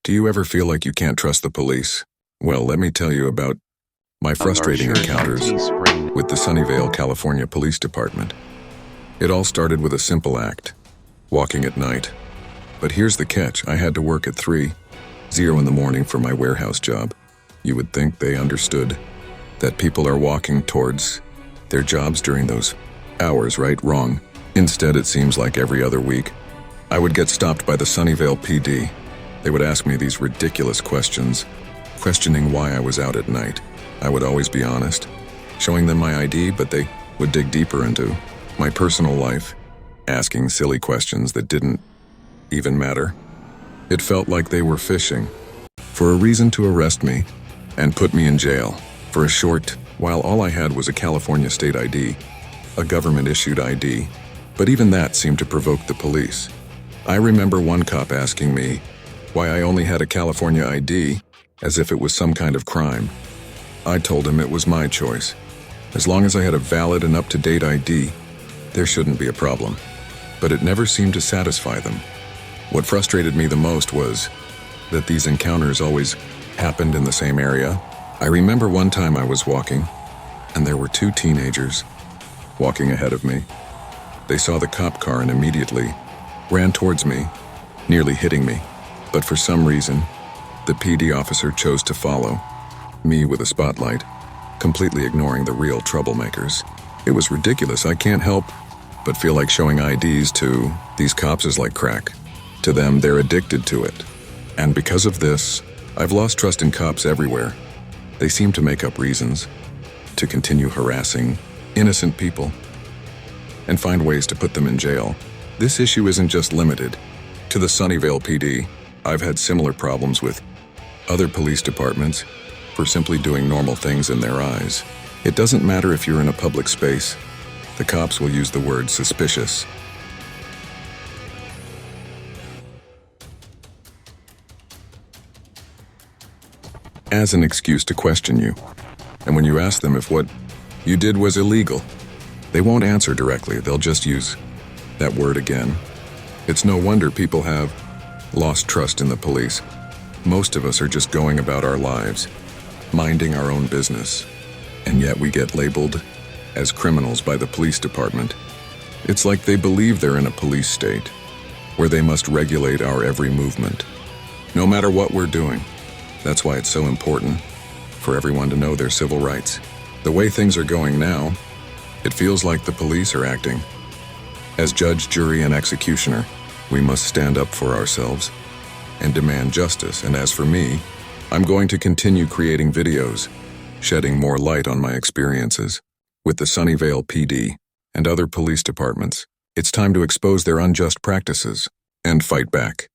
Do you ever feel like you can't trust the police? Well, let me tell you about my frustrating encounters with the Sunnyvale, California Police Department. It all started with a simple act, walking at night. But here's the catch, I had to work at 3:00 in the morning for my warehouse job. You would think they understood that people are walking towards their jobs during those hours, right? Wrong. Instead, it seems like every other week, I would get stopped by the Sunnyvale PD. They would ask me these ridiculous questions, questioning why I was out at night. I would always be honest, showing them my ID, but they would dig deeper into my personal life, asking silly questions that didn't even matter. It felt like they were fishing for a reason to arrest me and put me in jail for a short while. All I had was a California state ID, a government-issued ID, but even that seemed to provoke the police. I remember one cop asking me why I only had a California ID, as if it was some kind of crime. I told him it was my choice. As long as I had a valid and up-to-date ID, there shouldn't be a problem. But it never seemed to satisfy them. What frustrated me the most was that these encounters always happened in the same area. I remember one time I was walking, and there were two teenagers walking ahead of me. They saw the cop car and immediately ran towards me, nearly hitting me. But for some reason, the PD officer chose to follow me with a spotlight, completely ignoring the real troublemakers. It was ridiculous. I can't help but feel like showing IDs to these cops is like crack. To them, they're addicted to it. And because of this, I've lost trust in cops everywhere. They seem to make up reasons to continue harassing innocent people and find ways to put them in jail. This issue isn't just limited to the Sunnyvale PD. I've had similar problems with other police departments for simply doing normal things in their eyes. It doesn't matter if you're in a public space. The cops will use the word suspicious as an excuse to question you. And when you ask them if what you did was illegal, they won't answer directly. They'll just use that word again. It's no wonder people have lost trust in the police. Most of us are just going about our lives, minding our own business, and yet we get labeled as criminals by the police department. It's like they believe they're in a police state, where they must regulate our every movement, no matter what we're doing. That's why it's so important for everyone to know their civil rights. The way things are going now, it feels like the police are acting as judge, jury, and executioner. We must stand up for ourselves and demand justice. And as for me, I'm going to continue creating videos, shedding more light on my experiences with the Sunnyvale PD and other police departments. It's time to expose their unjust practices and fight back.